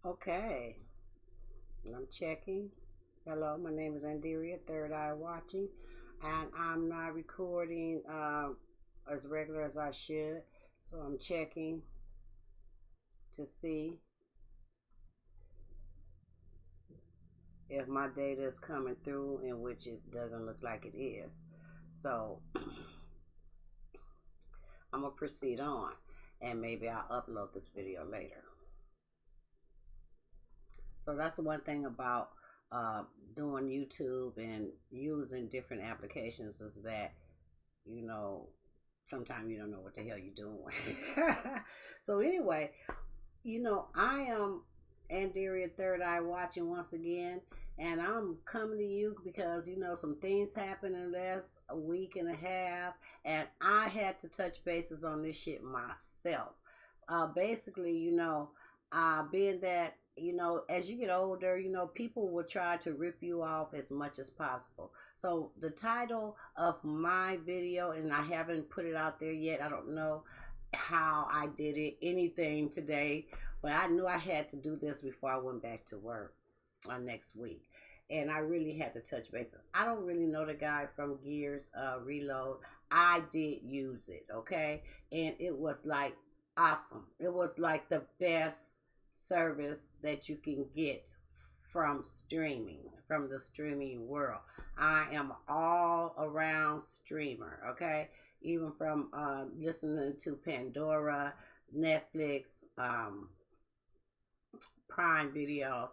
Okay, I'm checking. Hello, my name is Andiria, Third Eye Watching, and I'm not recording as regular as I should. So I'm checking to see if my data is coming through, in which it doesn't look like it is. So I'm gonna proceed on, and maybe I'll upload this video later. So that's the one thing about uh, doing YouTube and using different applications is that, you know, sometimes you don't know what the hell you're doing. So anyway, I am Andiria Third Eye Watching once again, and I'm coming to you because some things happened in the last a week and a half, and I had to touch bases on this shit myself. Basically, being that as you get older, people will try to rip you off as much as possible. So the title of my video, and I haven't put it out there yet. I don't know how I did it, anything today, but I knew I had to do this before I went back to work next week. And I really had to touch base. I don't really know the guy from Gears Reload. I did use it, okay? And it was like awesome. It was like the best service that you can get from streaming, from the streaming world. I am all around streamer, okay? Even from listening to Pandora, Netflix, Prime Video,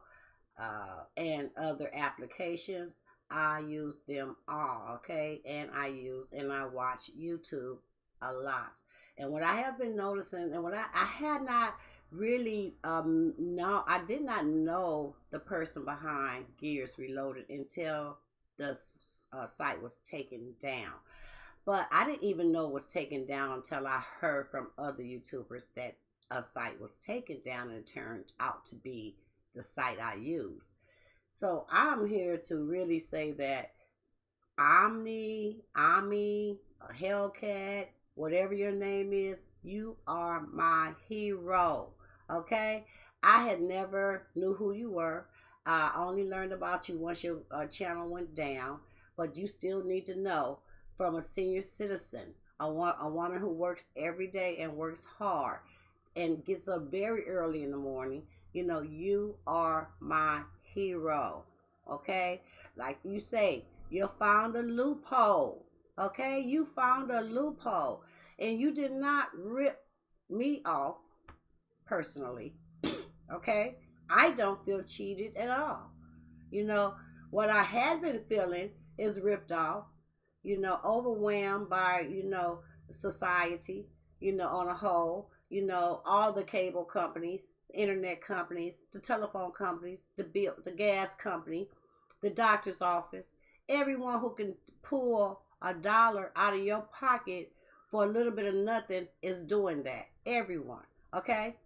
and other applications. I use them all, okay? And I watch YouTube a lot. And what I have been noticing, and what I had not really no, I did not know the person behind Gears Reloaded until the site was taken down. But I didn't even know it was taken down until I heard from other YouTubers that a site was taken down, and it turned out to be the site I use. So I'm here to really say that Omi, a Hellcat, whatever your name is, you are my hero. Okay? I had never knew who you were. I only learned about you once your channel went down, but you still need to know from a senior citizen, a woman who works every day and works hard and gets up very early in the morning. You are my hero. Okay? Like you say, you found a loophole. Okay? You found a loophole. And you did not rip me off personally. Okay? I don't feel cheated at all. You know, what I had been feeling is ripped off, overwhelmed by, society, on a whole, all the cable companies, internet companies, the telephone companies, the gas company, the doctor's office, everyone who can pull a dollar out of your pocket for a little bit of nothing is doing that. Everyone. Okay?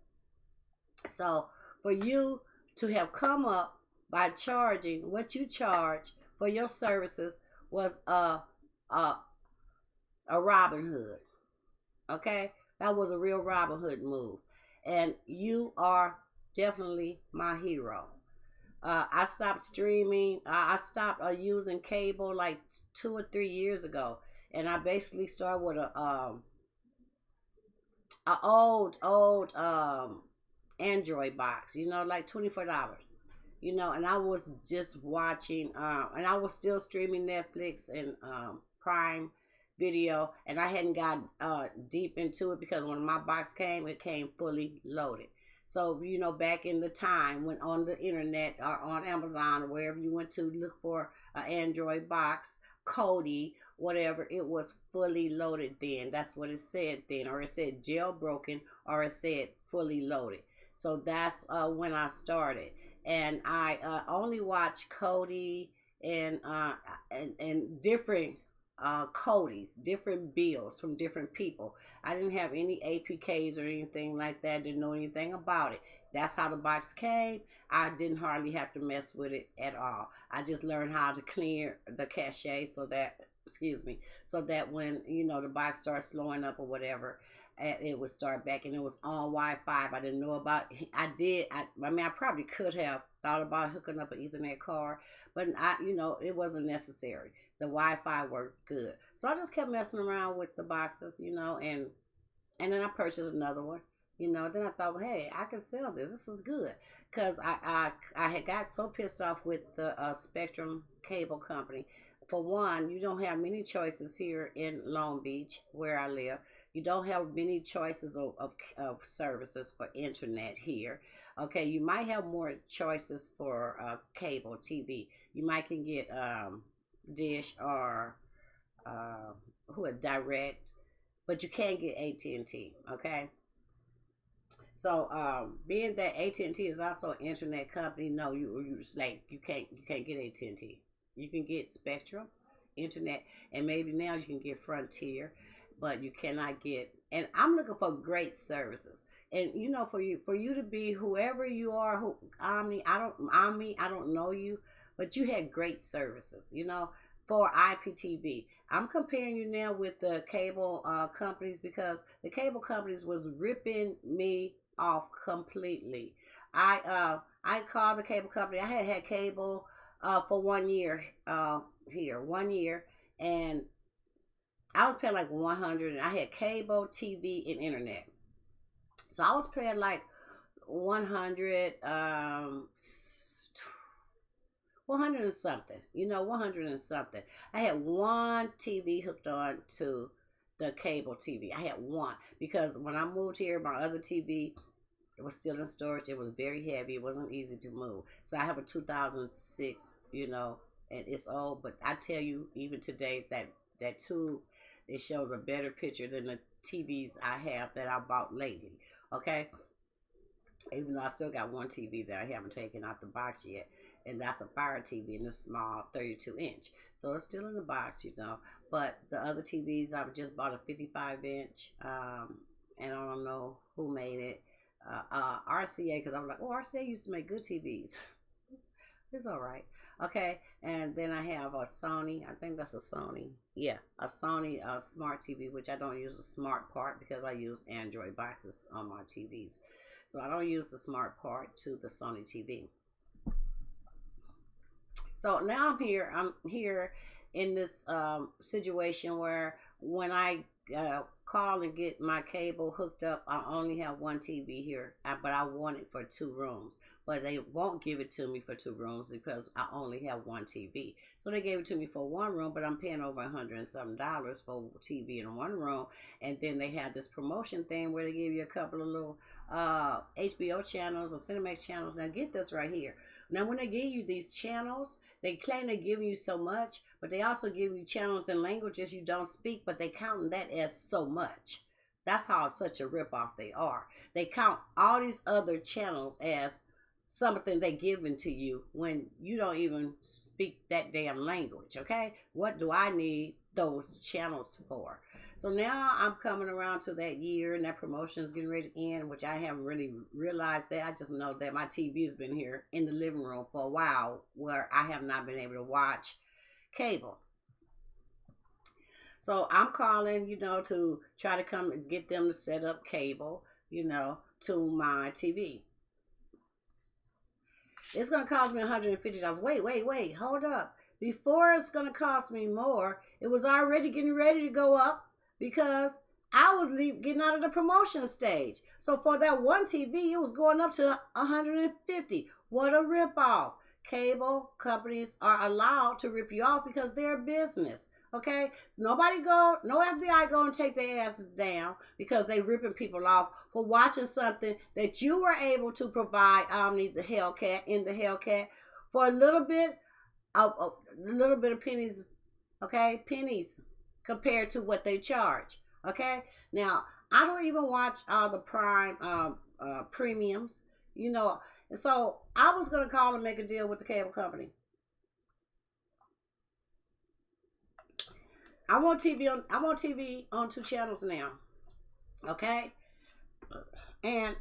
So for you to have come up by charging what you charge for your services was a, a Robin Hood. Okay? That was a real Robin Hood move. And you are definitely my hero. I stopped streaming. I stopped using cable like 2 or 3 years ago, and I basically started with a old Android box. Like $24. And I was just watching, and I was still streaming Netflix and Prime Video, and I hadn't got deep into it because when my box came, it came fully loaded. So, back in the time when on the internet or on Amazon or wherever you went to look for an Android box, Kodi, whatever, it was fully loaded then. That's what it said then. Or it said jailbroken, or it said fully loaded. So that's when I started. And I only watch Kodi and, and different Cody's, different bills from different people. I didn't have any APKs or anything like that. Didn't know anything about it. That's how the box came. I didn't hardly have to mess with it at all. I just learned how to clear the cache so that, excuse me, so that when the box starts slowing up or whatever, and it would start back, and it was on Wi-Fi. I didn't know about. I mean, I probably could have thought about hooking up an Ethernet card, but it wasn't necessary. The Wi-Fi worked good, so I just kept messing around with the boxes, and then I purchased another one. Then I thought, well, hey, I can sell this. This is good, because I had got so pissed off with the Spectrum cable company. For one, you don't have many choices here in Long Beach, where I live. You don't have many choices of services for internet here. Okay, you might have more choices for cable TV. You might can get Dish or who are Direct, but you can't get AT&T. Okay, so being that AT&T is also an internet company, no, you can't get AT&T. You can get Spectrum, internet, and maybe now you can get Frontier, but you cannot get. And I'm looking for great services. And for you to be whoever you are, I don't know you, but you had great services. For IPTV. I'm comparing you now with the cable companies, because the cable companies was ripping me off completely. I called the cable company. I had cable for 1 year here, 1 year, and I was paying like 100, and I had cable, TV, and internet. So I was paying like 100, 100 and something, 100 and something. I had one TV hooked on to the cable TV. I had one, because when I moved here, my other TV, it was still in storage. It was very heavy. It wasn't easy to move. So I have a 2006, and it's old. But I tell you, even today, that tube, it shows a better picture than the TVs I have that I bought lately. Okay, even though I still got one TV that I haven't taken out the box yet, and that's a Fire TV, and it's small, 32-inch. So it's still in the box. But the other TVs, I've just bought a 55-inch, and I don't know who made it. RCA, because I'm like, oh, RCA used to make good TVs. It's all right. Okay, and then I have a Sony. I think that's a Sony. Yeah, a Sony smart TV, which I don't use the smart part because I use Android boxes on my TVs. So I don't use the smart part to the Sony TV. So now I'm here in this situation where when I call and get my cable hooked up, I only have one TV here, but I want it for 2 rooms. But they won't give it to me for 2 rooms because I only have one TV. So they gave it to me for 1 room, but I'm paying over $100 and some for TV in 1 room. And then they had this promotion thing where they give you a couple of little HBO channels or Cinemax channels. Now get this right here. Now when they give you these channels, they claim they're giving you so much, but they also give you channels in languages you don't speak, but they count that as so much. That's how such a ripoff they are. They count all these other channels as something they giving to you when you don't even speak that damn language. Okay, what do I need those channels for? So now I'm coming around to that year, and that promotion is getting ready to end, which I haven't really realized that. I just know that my TV has been here in the living room for a while, where I have not been able to watch cable. So I'm calling, to try to come and get them to set up cable, to my TV. It's going to cost me $150. Wait, hold up. Before it's going to cost me more, it was already getting ready to go up because I was getting out of the promotion stage. So for that one TV, it was going up to $150. What a ripoff. Cable companies are allowed to rip you off because they're business. Okay, so no FBI go and take their asses down because they ripping people off for watching something that you were able to provide Omni the Hellcat in the Hellcat for a little bit of pennies. Okay, pennies compared to what they charge. Okay, now I don't even watch all the Prime premiums, so I was gonna call and make a deal with the cable company. I want TV on 2 channels now. Okay? And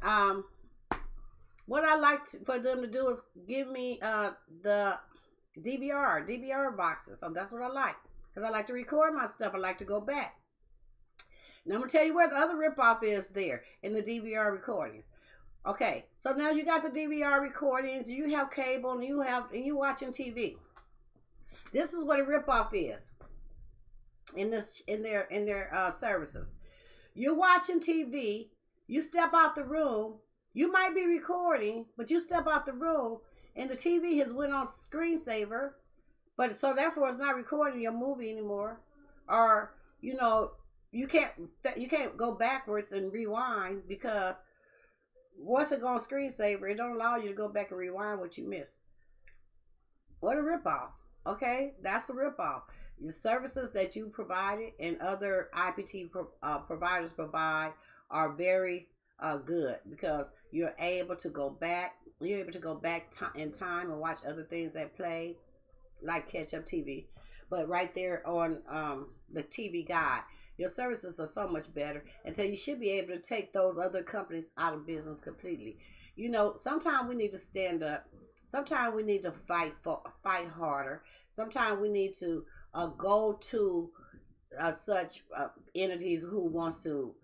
what I like for them to do is give me the DVR boxes. So that's what I like, because I like to record my stuff. I like to go back. Now I'm gonna tell you where the other ripoff is there in the DVR recordings. Okay, so now you got the DVR recordings, you have cable, and you watching TV. This is what a ripoff is in their services. You're watching TV, you step out the room, you might be recording, but you step out the room and the TV has went on screensaver, but so therefore it's not recording your movie anymore. Or you can't go backwards and rewind because once it goes screensaver, it don't allow you to go back and rewind what you missed. What a ripoff. Okay, that's a ripoff. The services that you provided and other IPT providers provide are very good because you're able to go back. You're able to go back in time and watch other things that play, like catch up TV. But right there on the TV guide, your services are so much better until you should be able to take those other companies out of business completely. Sometimes we need to stand up. Sometimes we need to fight harder. Sometimes we need to go to such entities who wants to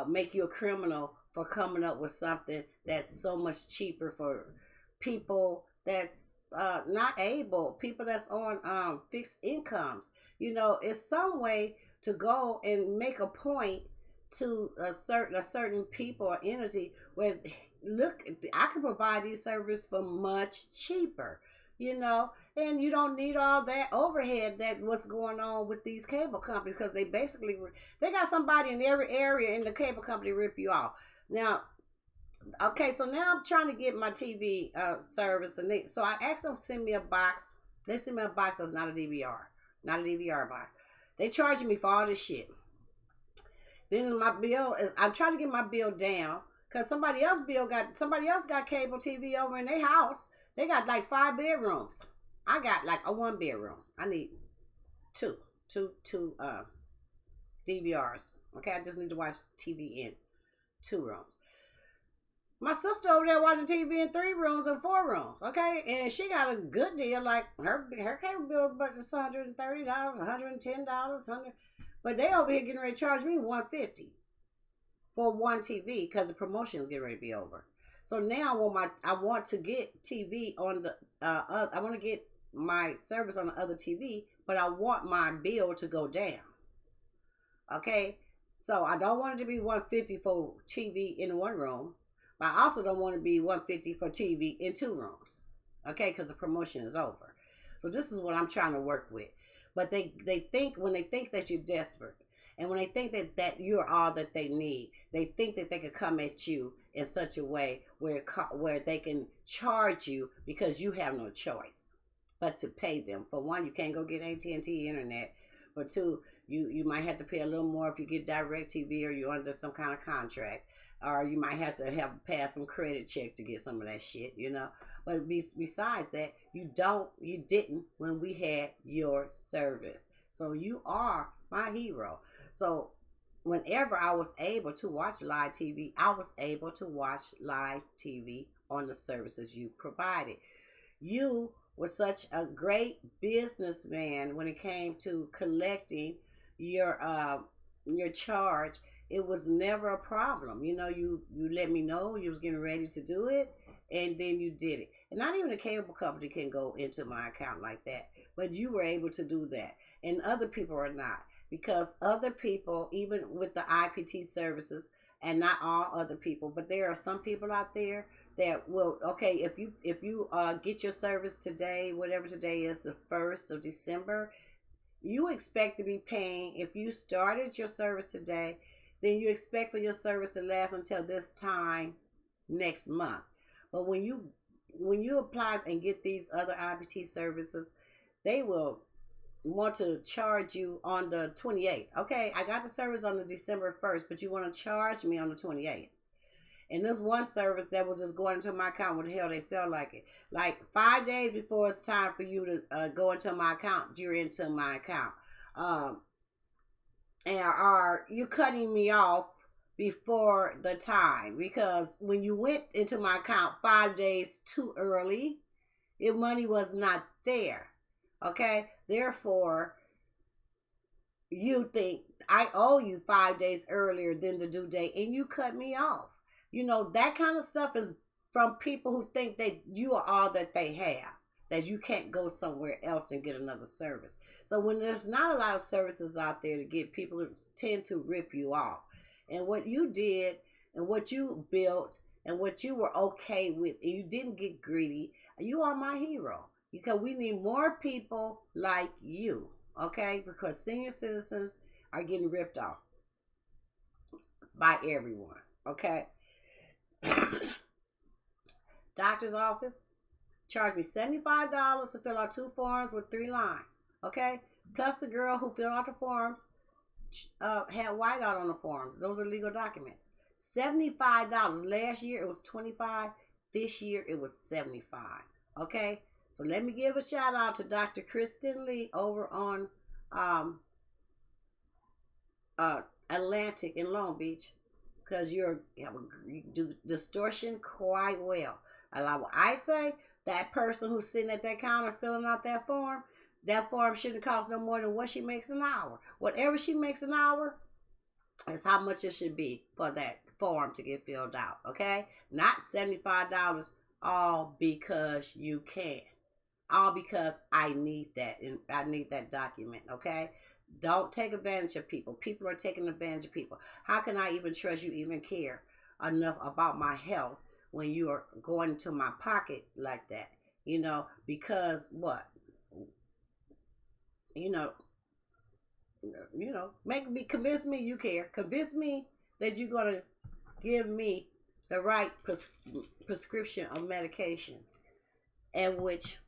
make you a criminal for coming up with something that's so much cheaper for people that's not able, people that's on fixed incomes. It's some way to go and make a point to a certain people or entity where, look, I can provide these services for much cheaper, and you don't need all that overhead that what's going on with these cable companies, because they got somebody in every area in the cable company rip you off. Now, okay, so now I'm trying to get my TV service, and so I asked them to send me a box. They sent me a box that's not a DVR box. They charging me for all this shit. Then my bill is, I'm trying to get my bill down because somebody else got cable TV over in their house. They got like 5 bedrooms. I got like a 1 bedroom. I need two DVRs. Okay, I just need to watch TV in 2 rooms. My sister over there watching TV in 3 rooms and 4 rooms, okay? And she got a good deal, like her cable bill budget is $130, $110, but they over here getting ready to charge me $150 for one TV because the promotion is getting ready to be over. So now I want to get TV on the I want to get my service on the other TV, but I want my bill to go down. Okay? So I don't want it to be $150 for TV in 1 room. But I also don't want to be $150 for TV in 2 rooms, okay? Because the promotion is over. So this is what I'm trying to work with. But they think that you're desperate, and when they think that you're all that they need, they think that they could come at you in such a way where they can charge you because you have no choice but to pay them. For one, you can't go get AT&T internet. For 2, you might have to pay a little more if you get DirecTV or you're under some kind of contract. Or you might have to pass some credit check to get some of that shit, But besides that, you didn't when we had your service. So you are my hero. So whenever I was able to watch live TV, I was able to watch live TV on the services you provided. You were such a great businessman when it came to collecting your charge. It was never a problem. You let me know you was getting ready to do it, and then you did it. And not even a cable company can go into my account like that. But you were able to do that. And other people are not. Because other people, even with the IPT services, and not all other people, but there are some people out there that will, okay, if you get your service today, whatever today is, the 1st of December, you expect to be paying, if you started your service today, then you expect for your service to last until this time next month. But when you apply and get these other IPT services, they will want to charge you on the 28th. Okay, I got the service on the December 1st, but you want to charge me on the 28th. And there's one service that was just going into my account when the hell they felt like it. Like 5 days before it's time for you to go into my account, you're into my account. And are you cutting me off before the time? Because when you went into my account 5 days too early, your money was not there. Okay? Therefore, you think I owe you 5 days earlier than the due date, and you cut me off. That kind of stuff is from people who think that you are all that they have, that you can't go somewhere else and get another service. So when there's not a lot of services out there to get, people tend to rip you off. And what you did and what you built and what you were okay with, and you didn't get greedy, you are my hero. Because we need more people like you, okay? Because senior citizens are getting ripped off by everyone, okay? Doctor's office charged me $75 to fill out 2 forms with 3 lines, okay? Plus the girl who filled out the forms had whiteout on the forms. Those are legal documents. $75. Last year it was $25. This year it was $75. Okay? So let me give a shout out to Dr. Kristen Lee over on Atlantic in Long Beach, because you do distortion quite well. Like what I say, that person who's sitting at that counter filling out that form shouldn't cost no more than what she makes an hour. Whatever she makes an hour is how much it should be for that form to get filled out, okay? Not $75 all because you can. All because I need that, and I need that document, okay? Don't take advantage of people. People are taking advantage of people. How can I even trust you, even care enough about my health when you are going to my pocket like that? Because what? Convince me you care. Convince me that you're going to give me the right prescription of medication. And which,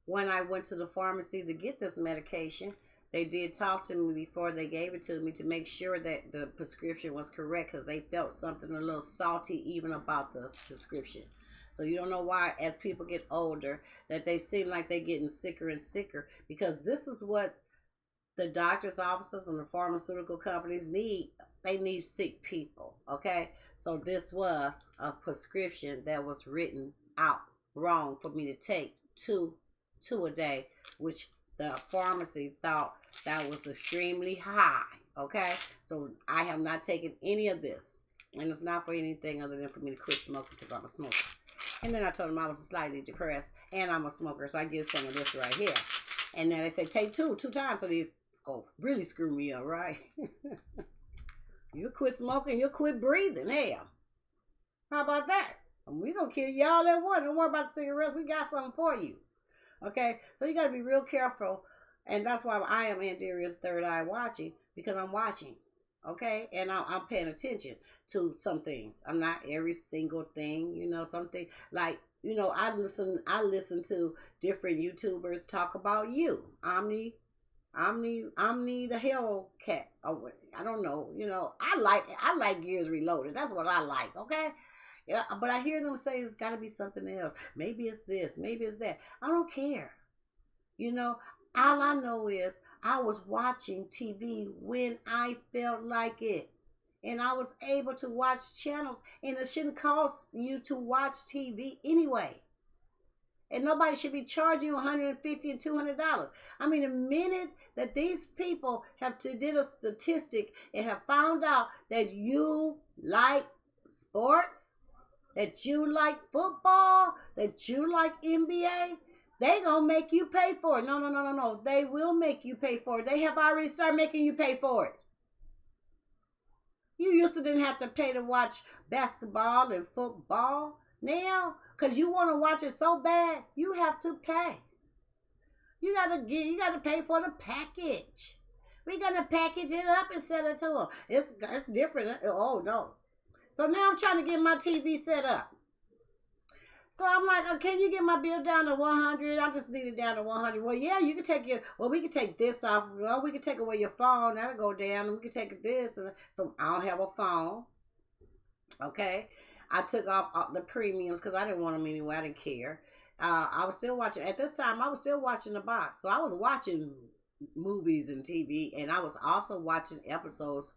when I went to the pharmacy to get this medication, they did talk to me before they gave it to me to make sure that the prescription was correct, because they felt something a little salty even about the prescription. So you don't know why, as people get older, that they seem like they're getting sicker and sicker, because this is what the doctor's offices and the pharmaceutical companies need. They need sick people, okay? So this was a prescription that was written out wrong for me to take two a day, which the pharmacy thought that was extremely high, okay? So I have not taken any of this, and it's not for anything other than for me to quit smoking, because I'm a smoker. And then I told them I was slightly depressed, and I'm a smoker, so I get some of this right here. And then they say take two times, so they go really screw me up, right? You quit smoking, you'll quit breathing. Hell, how about that? We gonna kill y'all at once. Don't worry about cigarettes. We got something for you. Okay, so you got to be real careful, and that's why I am Anderia's third eye watching, because I'm watching, okay, and I'm paying attention to some things. I'm not every single thing, something like, I listen to different YouTubers talk about you. Omni the Hellcat. Oh, I don't know. I like Gears Reloaded. That's what I like. Okay. Yeah, but I hear them say it's got to be something else. Maybe it's this. Maybe it's that. I don't care. All I know is I was watching TV when I felt like it. And I was able to watch channels. And it shouldn't cost you to watch TV anyway. And nobody should be charging you $150 and $200. I mean, the minute that these people did a statistic and have found out that you like sports, that you like football, that you like NBA, they gonna make you pay for it. No. They will make you pay for it. They have already started making you pay for it. You used to didn't have to pay to watch basketball and football. Now, because you want to watch it so bad, you have to pay. You gotta pay for the package. We gotta package it up and sell it to them. It's different. Oh no. So now I'm trying to get my TV set up. So I'm like, oh, can you get my bill down to 100? I just need it down to 100. Well, yeah, you can we can take this off. Well, we can take away your phone. That'll go down. And we can take this. So I don't have a phone. Okay. I took off the premiums because I didn't want them anyway. I didn't care. I was still watching. At this time, I was still watching the box. So I was watching movies and TV. And I was also watching episodes.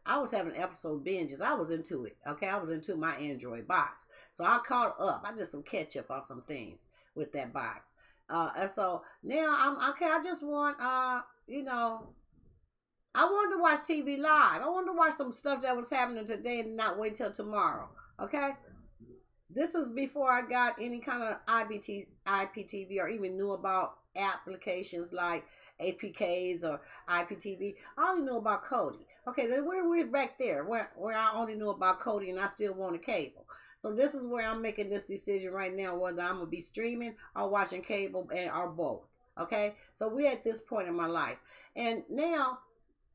I was having episode binges. I was into it. Okay, I was into my Android box. So I caught up. I did some catch up on some things with that box. And so now I'm okay. I just want, I wanted to watch TV live. I wanted to watch some stuff that was happening today and not wait till tomorrow. Okay? This is before I got any kind of IPTV or even knew about applications like APKs or IPTV. I only knew about Cody. Okay, then we're back there where I only knew about Cody and I still wanted cable. So this is where I'm making this decision right now whether I'm gonna be streaming or watching cable and or both. Okay, so we're at this point in my life, and now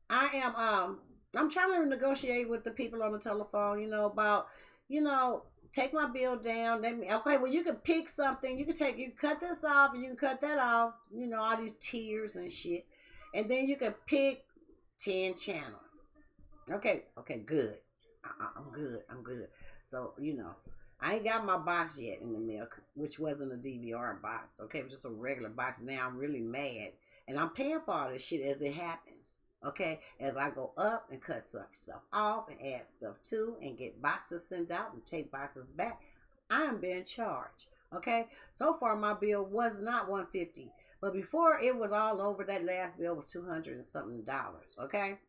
I am I'm trying to negotiate with the people on the telephone, about, you know, take my bill down. Let me okay, well you can pick something. You can cut this off and you can cut that off, all these tiers and shit. And then you can pick 10 channels. Okay, good. I'm good. I'm good. So, I ain't got my box yet in the mail, which wasn't a DVR box. Okay, it was just a regular box. Now I'm really mad. And I'm paying for all this shit as it happens. Okay, as I go up and cut stuff off and add stuff to and get boxes sent out and take boxes back, I am being charged. Okay, so far my bill was not $150, but before it was all over. That last bill was $200 and something dollars. Okay,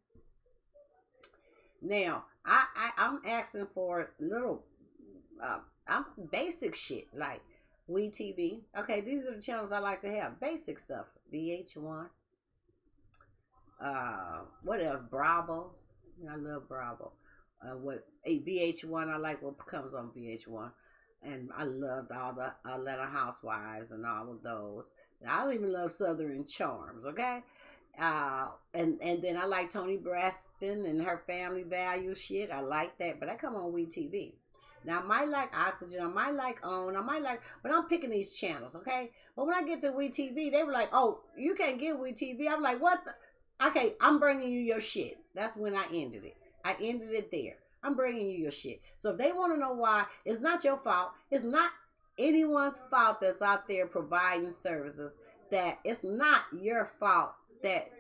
now I'm asking for little, I'm basic shit like WeTV. Okay, these are the channels I like to have. Basic stuff, VH1. What else? Bravo. I love Bravo. What a VH1? I like what comes on VH1, and I loved all the Atlanta Housewives and all of those. And I don't even love Southern Charms. Okay, and then I like Tony Braxton and her Family Value shit. I like that, but I come on WeTV. Now I might like Oxygen, I might like OWN, but I'm picking these channels, okay? But when I get to WeTV, they were like, "Oh, you can't get WeTV." I'm like, "What the?" Okay, I'm bringing you your shit. That's when I ended it. I ended it there. I'm bringing you your shit. So if they want to know why, it's not your fault. It's not anyone's fault that's out there providing services. That it's not your fault that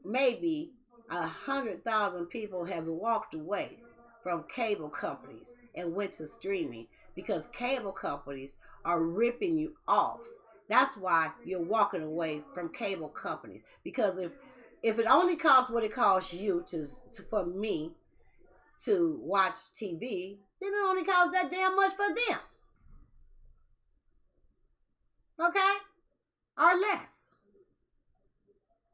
maybe 100,000 people has walked away from cable companies and went to streaming because cable companies are ripping you off. That's why you're walking away from cable companies. Because if it only costs what it costs you for me to watch TV, then it only costs that damn much for them. Okay? Or less.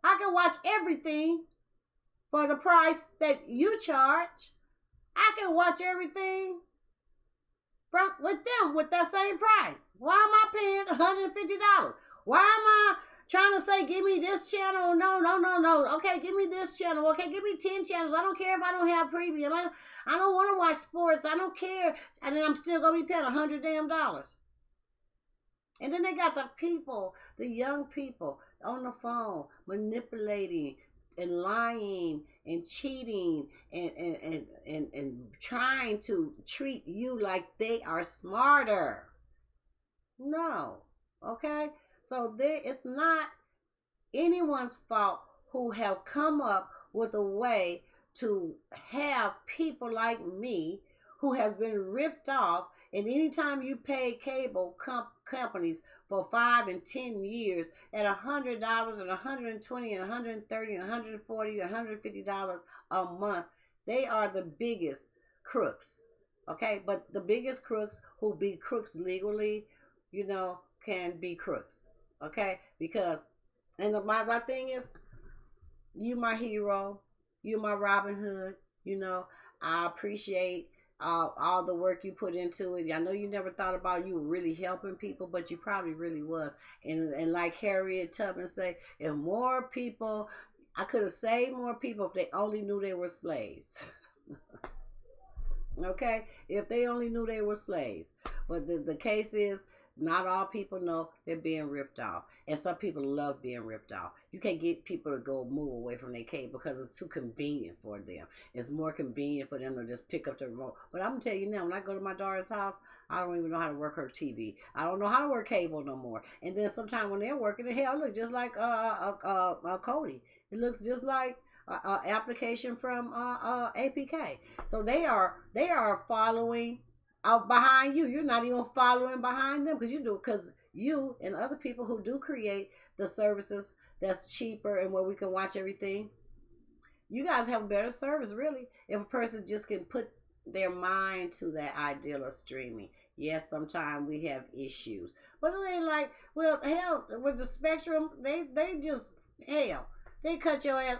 I can watch everything for the price that you charge. I can watch everything with them with that same price. Why am I paying $150? Why am I trying to say, give me this channel? No. Okay, give me this channel. Okay, give me 10 channels. I don't care if I don't have premium. I don't want to watch sports. I don't care. And then I'm still going to be paying $100 damn. And then they got the people, the young people on the phone manipulating and lying and cheating and trying to treat you like they are smarter. No. Okay? So it's not anyone's fault who have come up with a way to have people like me who has been ripped off. And anytime you pay cable companies for 5 and 10 years at $100 and $120 and $130 and $140 and $150 a month, they are the biggest crooks. Okay, but the biggest crooks who be crooks legally, can be crooks. Okay, because my thing is, you my hero, you my Robin Hood. I appreciate all the work you put into it. I know you never thought about you really helping people, but you probably really was. And like Harriet Tubman say, if more people, I could have saved more people if they only knew they were slaves. Okay, if they only knew they were slaves. But the case is, not all people know they're being ripped off. And some people love being ripped off. You can't get people to move away from their cable because it's too convenient for them. It's more convenient for them to just pick up the remote. But I'm going to tell you now, when I go to my daughter's house, I don't even know how to work her TV. I don't know how to work cable no more. And then sometimes when they're working, the hell, it looks just like Cody. It looks just like application from APK. So they are following out behind you. You're not even following behind them because you and other people who do create the services that's cheaper and where we can watch everything, You guys have a better service, really, if a person just can put their mind to that ideal of streaming. Yes, sometimes we have issues, but it ain't like, well, hell, with the spectrum, they just hell. They cut your ass.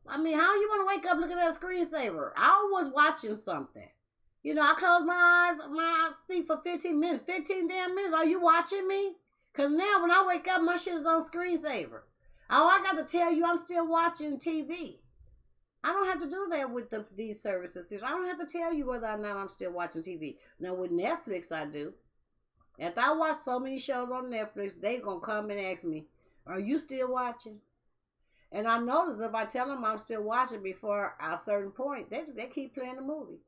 I mean, how you want to wake up looking at a screensaver? I was watching something. You know, I close my eyes sleep for 15 minutes. 15 damn minutes. Are you watching me? Because now when I wake up, my shit is on screensaver. Oh, I got to tell you, I'm still watching TV. I don't have to do that with these services. I don't have to tell you whether or not I'm still watching TV. Now, with Netflix, I do. After I watch so many shows on Netflix, they going to come and ask me, are you still watching? And I notice if I tell them I'm still watching before a certain point, they keep playing the movie.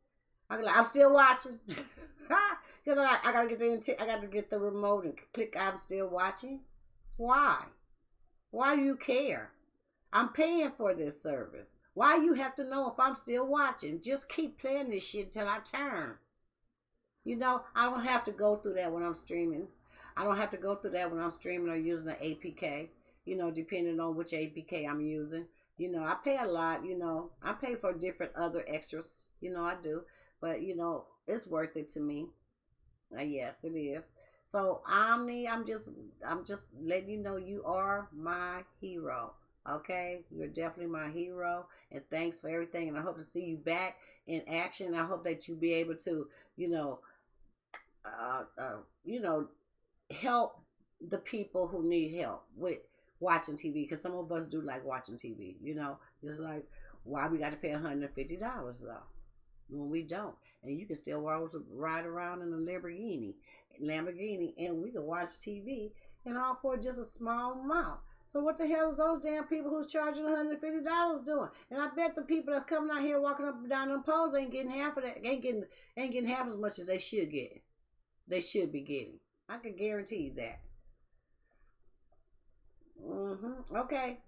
I'm still watching. You know, I got to get the remote and click I'm still watching. Why? Why do you care? I'm paying for this service. Why you have to know if I'm still watching? Just keep playing this shit until I turn. You know, I don't have to go through that when I'm streaming. I don't have to go through that when I'm streaming or using an APK. You know, depending on which APK I'm using. You know, I pay a lot. You know, I pay for different other extras. You know, I do. But, you know, it's worth it to me. Yes, it is. So, Omni, I'm just letting you know you are my hero. Okay, you're definitely my hero, and thanks for everything. And I hope to see you back in action. I hope that you be able to, you know, you know, help the people who need help with watching TV. Because some of us do like watching TV. You know, it's like why we got to pay $150 though when we don't, and you can still ride around in a Lamborghini, and we can watch TV and all for just a small amount. So what the hell is those damn people who's charging $150 doing? And I bet the people that's coming out here walking up and down them poles ain't getting half of that. Ain't getting half as much as they should get. They should be getting. I can guarantee you that. Okay,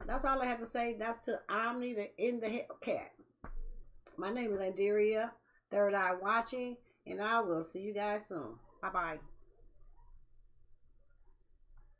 that's all I have to say. That's to Omni the In The Hellcat. My name is Andiria, Third Eye Watching, and I will see you guys soon. Bye bye.